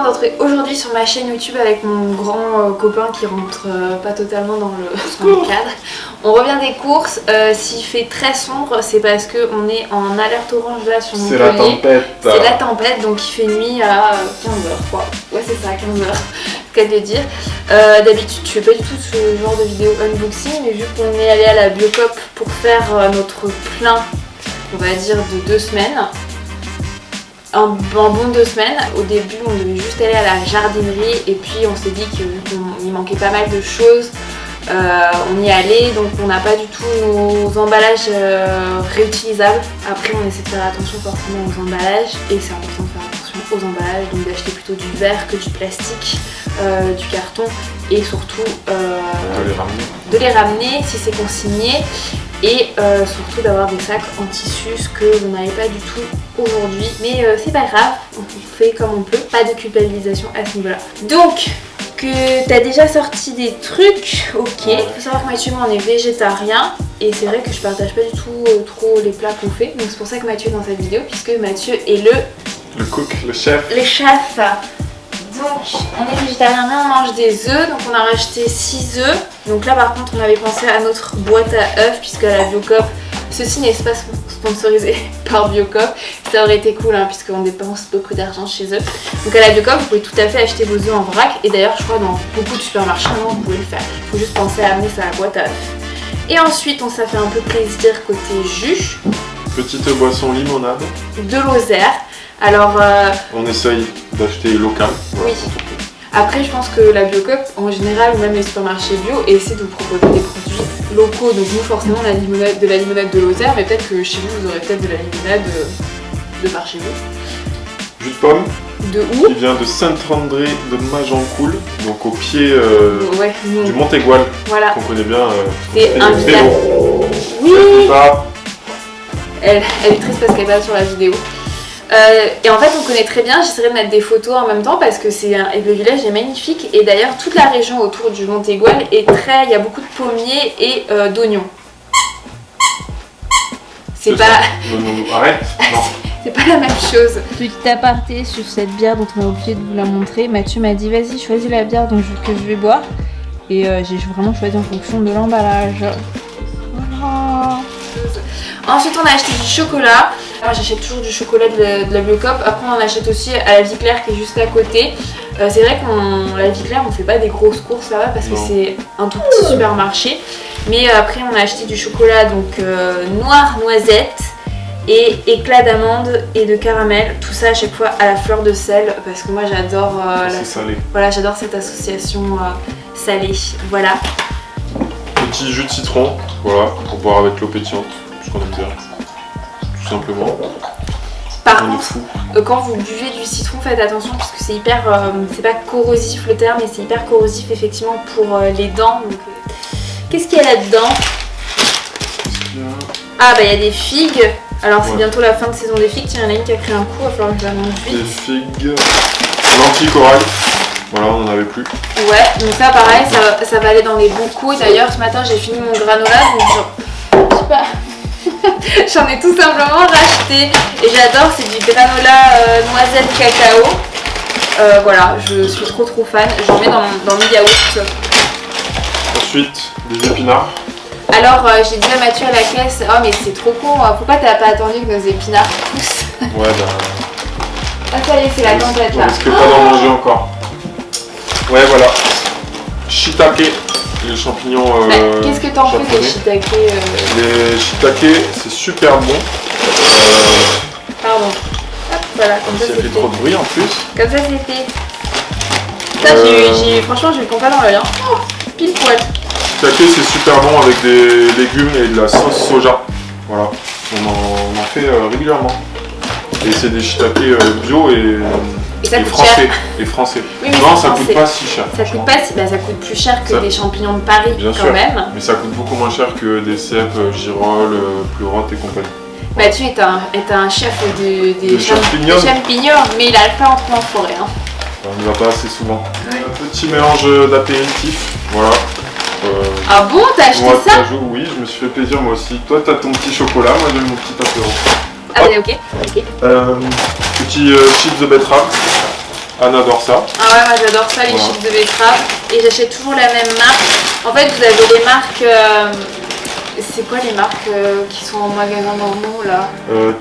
retrouver aujourd'hui sur ma chaîne YouTube avec mon grand copain qui rentre pas totalement dans le cadre. On revient des courses. S'il fait très sombre, c'est parce qu'on est en alerte orange là sur Montpellier. C'est la tempête. C'est la tempête, donc il fait nuit à 15h quoi. Ouais, c'est ça, 15h. Qu'à te le dire. D'habitude, je fais pas du tout ce genre de vidéo unboxing, mais vu qu'on est allé à la Biocop pour faire notre plein, on va dire, de 2 semaines. Un bon 2 semaines. Au début, on devait juste aller à la jardinerie et puis on s'est dit qu'il manquait pas mal de choses. On y allait, donc on n'a pas du tout nos emballages réutilisables. Après, on essaie de faire attention forcément aux emballages et c'est important de faire attention aux emballages, donc d'acheter plutôt du verre que du plastique, du carton et surtout de les ramener si c'est consigné. Et surtout d'avoir des sacs en tissu, ce que vous n'avez pas du tout aujourd'hui. Mais c'est pas grave, on fait comme on peut, pas de culpabilisation à ce niveau-là. Donc, que t'as déjà sorti des trucs, ok. Il faut savoir que Mathieu, moi, on est végétarien. Et c'est vrai que je partage pas du tout trop les plats qu'on fait. Donc c'est pour ça que Mathieu est dans cette vidéo, puisque Mathieu est le cook, le chef. Le chef. Donc on est végétarien mais on mange des œufs, donc on a racheté 6 œufs. Donc là par contre on avait pensé à notre boîte à œufs puisque à la Biocop, ceci n'est pas sponsorisé par Biocop. Ça aurait été cool hein, puisqu'on dépense beaucoup d'argent chez eux. Donc à la Biocop vous pouvez tout à fait acheter vos œufs en vrac. Et d'ailleurs je crois dans beaucoup de supermarchés maintenant vous pouvez le faire. Il faut juste penser à amener ça à la boîte à œufs. Et ensuite on s'est fait un peu plaisir côté jus. Petite boisson limonade. De Lozère. Alors on essaye d'acheter local. Voilà, oui. Après je pense que la Biocop en général ou même les supermarchés bio essaient de vous proposer des produits locaux. Donc nous forcément on a de la limonade de Lozère, mais peut-être que chez vous aurez peut-être de la limonade de par chez vous. Jus de pomme. De où? Qui vient de Saint-André de Magencoul, donc au pied du Mont Aigual, voilà. Qu'on connaît bien. C'est un village. Oui. Elle est triste parce qu'elle est pas sur la vidéo. Et en fait on connaît très bien, j'essaierai de mettre des photos en même temps parce que le village est magnifique et d'ailleurs toute la région autour du Mont Aigual est il y a beaucoup de pommiers et d'oignons. C'est pas... Non, arrête. Non. C'est pas la même chose. Petit aparté sur cette bière dont on est obligé de vous la montrer. Mathieu m'a dit vas-y choisis la bière que je vais boire. Et j'ai vraiment choisi en fonction de l'emballage. Voilà. Ensuite on a acheté du chocolat. Moi j'achète toujours du chocolat de la Biocop. Après on en achète aussi à la Vie Claire qui est juste à côté. C'est vrai qu'à la Vie Claire on fait pas des grosses courses là-bas parce que c'est un tout petit supermarché. Mais après on a acheté du chocolat donc noir noisette et éclat d'amande et de caramel. Tout ça à chaque fois à la fleur de sel parce que moi j'adore salé. Voilà, j'adore cette association salée. Voilà. Petit jus de citron, voilà, pour boire avec l'eau pétillante, ce qu'on aime bien. Tout simplement. Par contre, quand vous buvez du citron, faites attention parce que c'est hyper, c'est pas corrosif le terme, mais c'est hyper corrosif effectivement pour les dents. Qu'est-ce qu'il y a là-dedans? Ah bah il y a des figues. Alors c'est bientôt la fin de saison des figues. Tiens, il y en a une qui a pris un coup, il va falloir que je la mange vite. Des figues, lentilles corail. Voilà, on n'en avait plus. Ouais, donc ça pareil, ça va aller dans les bons coups. D'ailleurs ce matin j'ai fini mon granola, donc je sais pas. J'en ai tout simplement racheté et j'adore, c'est du granola noisette cacao. Voilà, je suis trop fan. J'en mets dans le yaourt. Ensuite, des épinards. Alors j'ai dit à Mathieu à la caisse, oh mais c'est trop con, pourquoi t'as pas attendu que nos épinards poussent? Ouais Ah ça y est, c'est la tempête là. On risque pas d'en manger encore. Ouais voilà. Shiitake. Les champignons qu'est-ce que t'en fais des shiitake Les shiitake, c'est super bon. Pardon. Hop, voilà, comme ça c'est fait. Ça fait trop de bruit en plus. Comme ça c'est fait. Ça, franchement, j'ai le compas dans l'œil. Hein. Oh, pile poil. Shiitake, c'est super bon avec des légumes et de la sauce soja. Voilà, on en fait régulièrement. Et c'est des shiitake bio et français. Et français. Oui, non, ça coûte pas si cher. Ça coûte pas si, ça coûte plus cher que des champignons de Paris quand même. Mais ça coûte beaucoup moins cher que des cèpes, girolles, pleurotes et compagnie. Mathieu est un chef des champignons, mais il n'arrive pas à entrer en forêt. Hein. On n'y va pas assez souvent. Un petit mélange d'apéritif, voilà. Ah bon, t'as acheté ça? Oui, je me suis fait plaisir moi aussi. Toi, t'as ton petit chocolat, moi j'ai mon petit apéro. Ah oui, ok. Petit chips de betterave. Anne adore ça. Ah ouais, moi j'adore ça, les chips de betterave. Et j'achète toujours la même marque. En fait, vous avez les marques... c'est quoi les marques qui sont en magasin normaux là?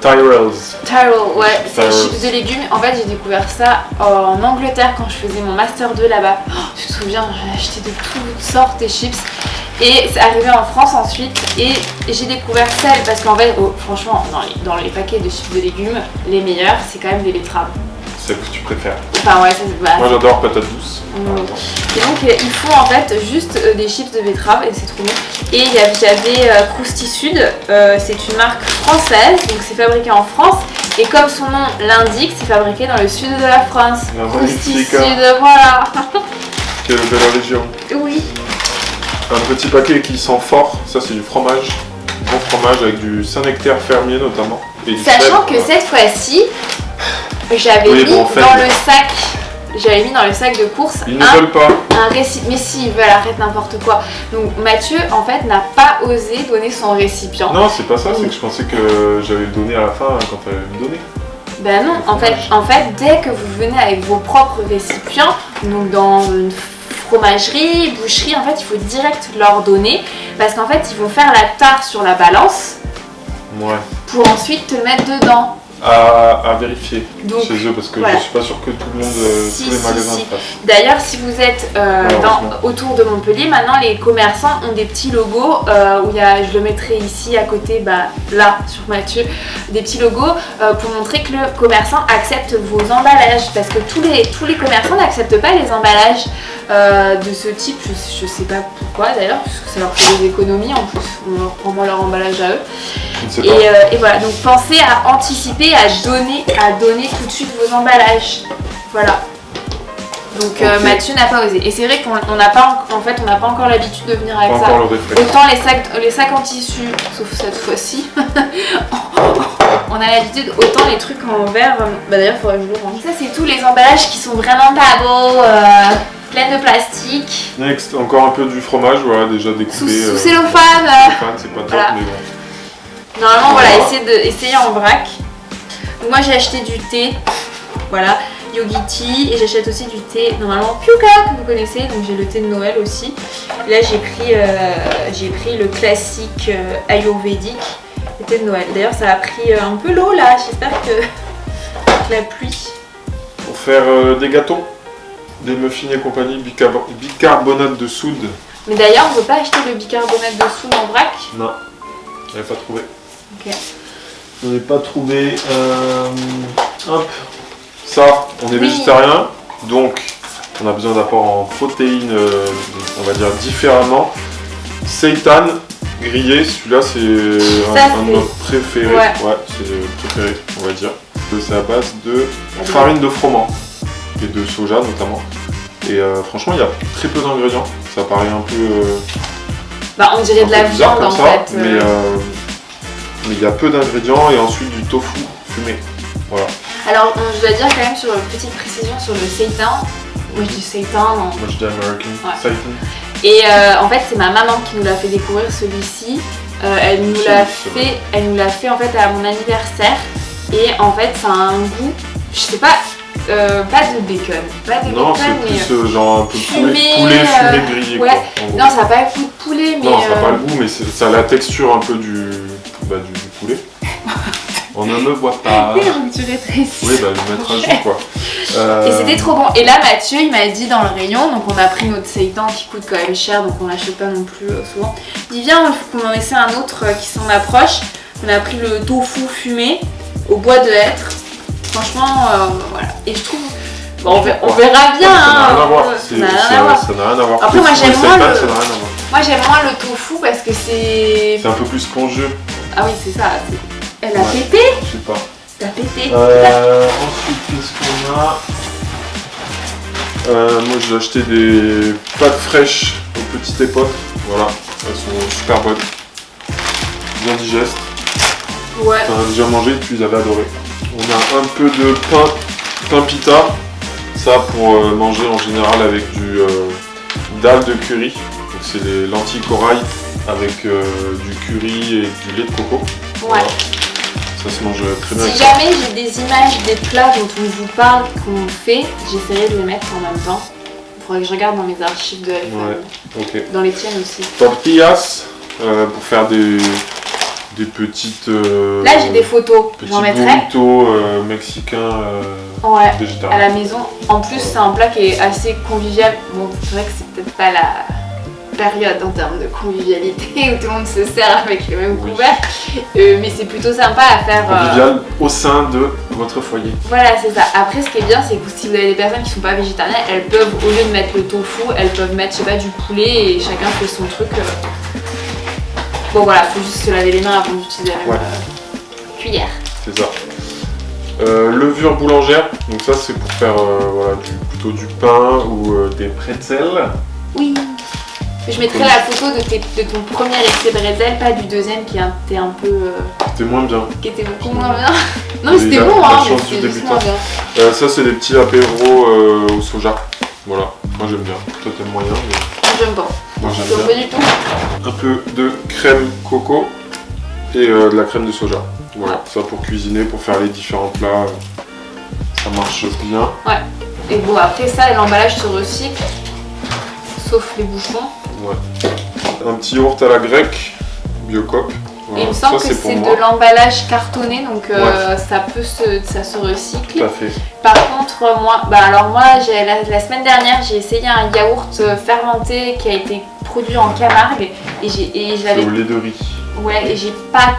Tyrrell's. Tyrrell, ouais, c'est les chips de légumes. En fait, j'ai découvert ça en Angleterre quand je faisais mon Master 2 là-bas. Oh, tu te souviens, j'ai acheté de toutes sortes de chips. Et c'est arrivé en France ensuite et j'ai découvert celle parce qu'en fait, franchement, dans les paquets de chips de légumes, les meilleurs, c'est quand même des betteraves. Celle que tu préfères. Enfin ouais, moi j'adore patate douce. Et donc ils font en fait juste des chips de betterave et c'est trop bon. Et j'avais Krusty Sud, c'est une marque française, donc c'est fabriqué en France. Et comme son nom l'indique, c'est fabriqué dans le sud de la France. Krusty Sud, voilà. Quelle belle région. Oui. Un petit paquet qui sent fort, ça c'est du fromage. Bon fromage avec du Saint-Nectaire fermier notamment. Et du sachant que cette fois-ci, j'avais mis dans le sac de course un récipient. Mais si, ils veulent, arrête n'importe quoi. Donc Mathieu, en fait, n'a pas osé donner son récipient. Non, c'est pas ça, c'est que je pensais que j'allais le donner à la fin quand tu allais me donner. Ben non, en fait, dès que vous venez avec vos propres récipients, donc dans une fromagerie, boucherie, en fait, il faut direct leur donner parce qu'en fait, ils vont faire la tare sur la balance pour ensuite te mettre dedans. À vérifier donc, chez eux parce que je suis pas sûr que tout le monde, tous les magasins le fassent. D'ailleurs, si vous êtes autour de Montpellier, maintenant les commerçants ont des petits logos où je le mettrai ici à côté, là sur Mathieu, des petits logos pour montrer que le commerçant accepte vos emballages parce que tous les commerçants n'acceptent pas les emballages de ce type. Je sais pas pourquoi d'ailleurs, parce que ça leur fait des économies en plus, on leur prend moins leur emballage à eux. Et voilà, donc pensez à anticiper, à donner tout de suite vos emballages. Voilà. Donc Mathieu n'a pas osé. Et c'est vrai qu'on n'a pas encore l'habitude de venir avec ça. Autant les sacs en tissu, sauf cette fois-ci, on a l'habitude, autant les trucs en verre. D'ailleurs, il faudrait que je le range. Ça, c'est tous les emballages qui sont vraiment pas beaux. Plein de plastique. Next, encore un peu du fromage, voilà, déjà découpé. Sous cellophane. C'est pas top, voilà. mais bon. Normalement, voilà, essayez en vrac. Donc moi, j'ai acheté du thé, voilà, Yogi Tea, et j'achète aussi du thé, normalement, Piuka, que vous connaissez, donc j'ai le thé de Noël aussi. Et là, j'ai pris le classique ayurvédique, le thé de Noël. D'ailleurs, ça a pris un peu l'eau, là, j'espère que avec la pluie. Pour faire des gâteaux, des muffins et compagnie, bicarbonate de soude. Mais d'ailleurs, on ne peut pas acheter le bicarbonate de soude en vrac? Non, j'avais pas trouvé. Ok. On n'avait pas trouvé. Hop. Ça, on est végétarien, donc on a besoin d'apports en protéines, on va dire différemment. Seitan grillé, celui-là c'est un de nos préférés. Ouais, c'est le préféré, on va dire. C'est à base de farine de froment et de soja notamment. Et franchement, il y a très peu d'ingrédients. Ça paraît un peu. On dirait de la viande en fait. Mais il y a peu d'ingrédients et ensuite du tofu fumé. Voilà. Alors, je dois dire quand même sur une petite précision sur le seitan. Moi je dis seitan. Moi je dis American. Seitan. Et en fait, c'est ma maman qui nous l'a fait découvrir celui-ci. Elle nous l'a fait en fait à mon anniversaire. Et en fait, ça a un goût, je sais pas, pas de bacon. Non, c'est plus genre un peu poulet fumé grillé. Ouais. Quoi, non, ça n'a pas le goût de poulet, mais. Non, ça n'a pas le goût, mais ça a la texture un peu du poulet. On ne me voit pas. Donc tu rétrécis. Oui, le mettre à jour quoi. Et c'était trop bon. Et là, Mathieu, il m'a dit dans le rayon, donc on a pris notre seitan qui coûte quand même cher, donc on l'achète pas non plus souvent. Il dit viens, il faut qu'on en essaie un autre qui s'en approche. On a pris le tofu fumé au bois de hêtre. Franchement, voilà. Et je trouve. Bon, on verra bien. Ça n'a rien à voir. Ça n'a rien à voir. Après, moi j'aime moins le tofu parce que c'est. C'est un peu plus spongieux. Ah oui, c'est ça. Elle a pété? Je sais pas. T'as pété. Ensuite, qu'est-ce qu'on a? Moi, j'ai acheté des pâtes fraîches aux petites époques. Voilà, elles sont super bonnes. Bien digestes. Ouais. T'en as déjà mangé, tu les avais adorées. On a un peu de pain pita. Ça pour manger en général avec du dalle de curry. Donc c'est les lentilles corail avec du curry et du lait de coco. Ouais. Voilà. Ça se mange très bien. Si jamais j'ai des images des plats dont on vous parle, qu'on fait, j'essaierai de les mettre en même temps. Il faudrait que je regarde dans mes archives de iPhone. Ouais, ok. Dans les tiennes aussi. Tortillas, pour faire des petites... Là j'ai des photos, j'en mettrai. Burritos mexicains ouais, végétariens. à la maison. En plus c'est un plat qui est assez convivial. Bon, c'est vrai que c'est peut-être pas la période en termes de convivialité où tout le monde se sert avec les mêmes couverts, mais c'est plutôt sympa à faire. Convivial au sein de votre foyer. Voilà, c'est ça. Après, ce qui est bien, c'est que si vous avez des personnes qui sont pas végétariennes, elles peuvent, au lieu de mettre le tofu, elles peuvent mettre, je sais pas, du poulet et chacun fait son truc. Bon voilà, faut juste se laver les mains avant d'utiliser la même cuillère. C'est ça. Levure boulangère, donc ça c'est pour faire voilà, plutôt du pain ou des pretzels. Oui. Je mettrai la photo de ton premier essai bretzel, pas du deuxième qui était un peu... C'était moins bien. Qui était beaucoup moins bien. Non mais c'était bon hein, mais c'était juste moins bien. Ça c'est des petits apéros au soja. Voilà, moi j'aime bien. Toi t'aimes moyen mais... J'aime pas. Moi j'aime bien. Pas du tout. Un peu de crème coco et de la crème de soja. Voilà, ça pour cuisiner, pour faire les différents plats. Ça marche bien. Ouais. Et bon après ça, l'emballage se recycle. Sauf les bouchons. Ouais. Un petit yaourt à la grecque, Biocoop. Voilà. Et il me semble que c'est de l'emballage cartonné, donc ça se recycle. Tout à fait. Par contre, moi, la semaine dernière, j'ai essayé un yaourt fermenté qui a été produit en Camargue et j'avais. Au lait de riz. Ouais, et j'ai pas.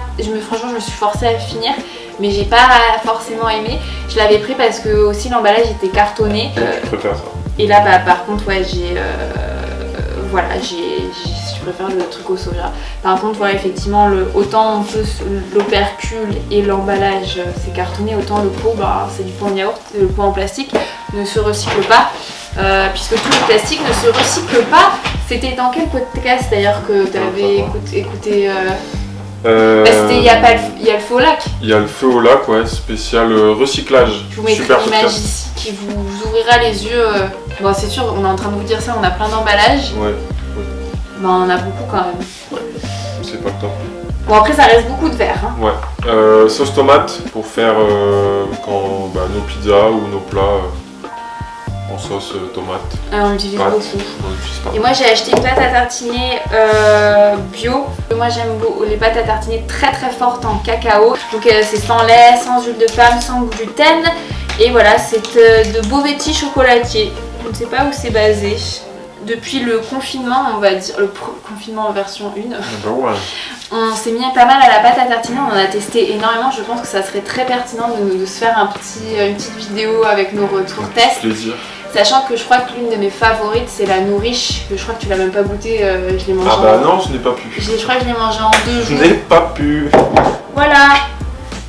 Franchement, je me suis forcée à finir, mais j'ai pas forcément aimé. Je l'avais pris parce que aussi l'emballage était cartonné. Je préfère ça. Et là, par contre, ouais, je préfère le truc au soja. Par contre, voilà, effectivement, autant l'opercule et l'emballage c'est cartonné, autant le pot, c'est du pot en yaourt, le pot en plastique ne se recycle pas, puisque tout le plastique ne se recycle pas. C'était dans quel podcast d'ailleurs que tu avais écouté c'était il y a le feu au lac. Il y a le feu au lac, ouais, spécial recyclage. Je vous mettrai une image ici qui vous ouvrira les yeux. Bon, c'est sûr, on est en train de vous dire ça, on a plein d'emballages. Ouais. On en a beaucoup quand même. Ouais, c'est pas le temps. Bon, après, ça reste beaucoup de verre. Hein. Ouais. Sauce tomate pour faire nos pizzas ou nos plats en sauce tomate. On l'utilise beaucoup. Et moi, j'ai acheté une pâte à tartiner bio. Moi, j'aime les pâtes à tartiner très très fortes en cacao. Donc, c'est sans lait, sans huile de palme, sans gluten. Et voilà, c'est de Bovetti chocolatier. Je ne sais pas où c'est basé. Depuis le confinement, on va dire, le confinement en version 1, on s'est mis pas mal à la pâte à tartiner, on en a testé énormément. Je pense que ça serait très pertinent de se faire une petite vidéo avec nos retours tests. Plaisir. Sachant que je crois que l'une de mes favorites, c'est la nourriche. Je crois que tu l'as même pas goûté, je l'ai mangée. Ah bah non, je n'ai pas pu. Je crois que je l'ai mangée en 2 jours. Je n'ai pas pu. Voilà.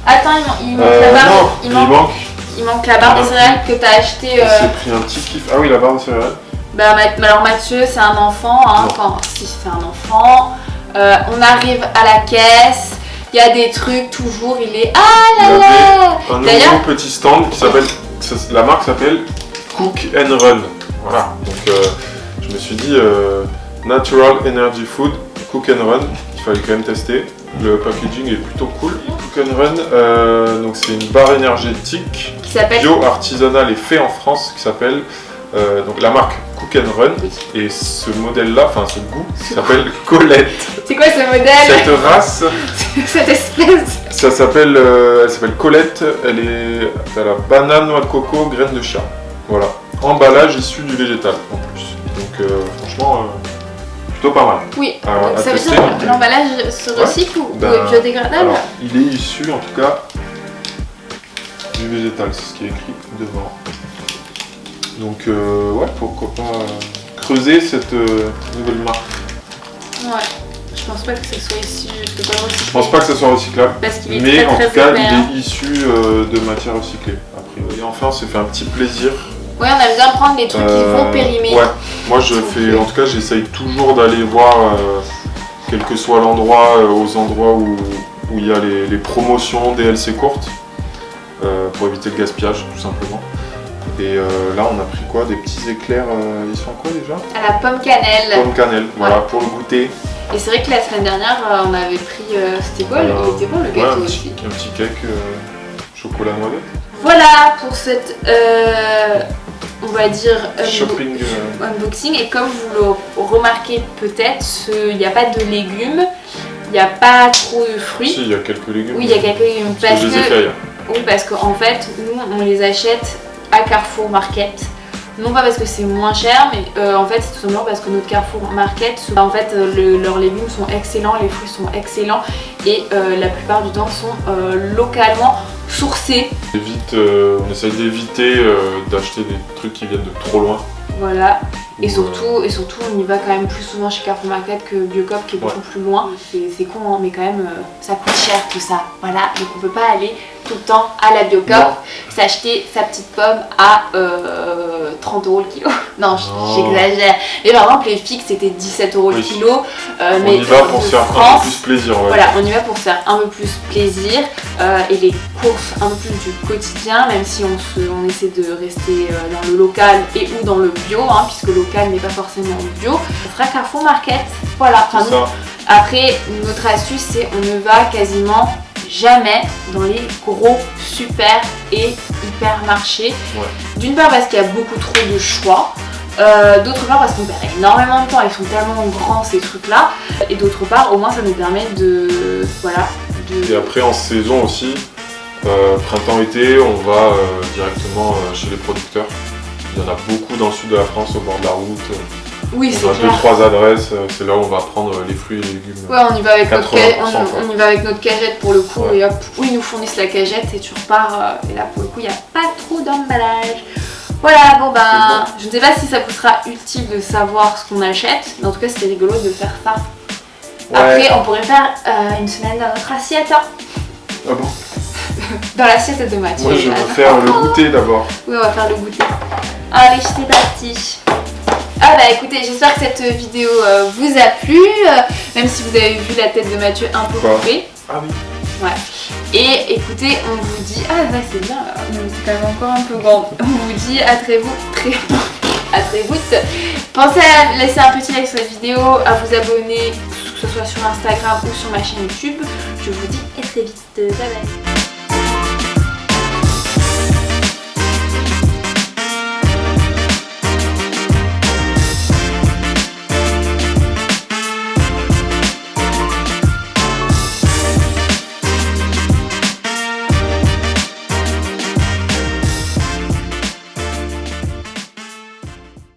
Attends, il manque la barre. Non, il manque la barre de céréales que tu as acheté. J'ai pris un petit kiff. Ah oui, la barre de céréales. Alors Mathieu, c'est un enfant, hein, si c'est un enfant, on arrive à la caisse, il y a des trucs toujours, il est un nouveau petit stand qui s'appelle, la marque s'appelle Cook and Run. Voilà, donc je me suis dit Natural Energy Food, Cook and Run, il fallait quand même tester. Le packaging est plutôt cool. Cook and Run, donc c'est une barre énergétique bio, artisanale et fait en France qui s'appelle donc la marque Cook and Run, et ce modèle-là, enfin ce goût, s'appelle Colette. C'est quoi ce modèle? Cette race, cette espèce. elle s'appelle Colette, elle est à la banane, noix de coco, graines de chia. Voilà, emballage issu du végétal en plus. Donc franchement, plutôt pas mal. Oui, donc ça veut dire que l'emballage se recycle ou est biodégradable? Alors, il est issu en tout cas du végétal, c'est ce qui est écrit devant. Donc ouais, pourquoi pas creuser cette nouvelle marque. Ouais, je pense pas que ce soit issu, je pense pas que ce soit recyclable, mais en tout cas il est issu de matière recyclée. Et enfin, on s'est fait un petit plaisir. Ouais, on aime bien prendre les trucs qui vont périmer. Ouais, moi je fais, en tout cas j'essaye toujours d'aller voir, quel que soit l'endroit, aux endroits où il y a les promotions DLC courtes, pour éviter le gaspillage tout simplement. Et là on a pris quoi? Des petits éclairs, ils sont quoi déjà? À la pomme cannelle. Pomme cannelle, voilà, pour le goûter. Et c'est vrai que la semaine dernière, on avait pris, c'était quoi, il était bon le gâteau aussi. Un petit cake chocolat noisette. Voilà pour cette, on va dire, shopping unboxing. Et comme vous le remarquez peut-être, il n'y a pas de légumes, il n'y a pas trop de fruits. Si, il y a quelques légumes. Oui, il y a quelques légumes. Parce que je les ai fait ailleurs. Oui, parce qu'en fait, nous, on les achète à Carrefour Market. Non pas parce que c'est moins cher, mais en fait c'est tout simplement parce que notre Carrefour Market, en fait leurs légumes sont excellents, les fruits sont excellents et la plupart du temps sont localement sourcés. On essaye d'éviter d'acheter des trucs qui viennent de trop loin. Voilà. Et surtout, on y va quand même plus souvent chez Carrefour Market que Biocop qui est beaucoup plus loin. C'est con, hein, mais quand même, ça coûte cher tout ça. Voilà, donc on peut pas aller tout le temps à la Biocop, s'acheter sa petite pomme à 30 € le kilo. Non, j'exagère. Mais par exemple, les figues c'était 17 € le kilo. On y va pour se faire un peu plus plaisir. Voilà, on y va pour se faire un peu plus plaisir. Et les courses un peu plus du quotidien, même si on essaie de rester dans le local et ou dans le bio, hein, puisque le local n'est pas forcément bio. On fera Carrefour Market. Voilà. Enfin, nous, après, notre astuce, c'est on ne va quasiment jamais dans les gros super et hypermarchés. D'une part parce qu'il y a beaucoup trop de choix. D'autre part parce qu'on perd énormément de temps, ils sont tellement grands ces trucs là, et d'autre part au moins ça nous permet de Et après en saison aussi, printemps-été, on va directement chez les producteurs. Il y en a beaucoup dans le sud de la France au bord de la route. Oui, c'est clair. On a 2-3 adresses, c'est là où on va prendre les fruits et les légumes. Ouais, on y va avec on y va avec notre cagette pour le coup, et hop, ils nous fournissent la cagette et tu repars, et là pour le coup il n'y a pas trop d'emballage. Voilà, bon ben, je ne sais pas si ça vous sera utile de savoir ce qu'on achète, mais en tout cas c'était rigolo de faire ça. Après on pourrait faire une semaine dans notre assiette. Ah bon? Dans l'assiette de Mathieu. Moi je vais faire le goûter d'abord. Oui, on va faire le goûter. Allez, c'est parti. Ah bah écoutez, j'espère que cette vidéo vous a plu, même si vous avez vu la tête de Mathieu un peu coupée. Ah oui. Ouais. Et écoutez, on vous dit... Ah ouais, c'est bien, c'est quand même encore un peu grand. On vous dit à très vite. Pensez à laisser un petit like sur la vidéo, à vous abonner, que ce soit sur Instagram ou sur ma chaîne YouTube. Je vous dis à très vite. Bye bye.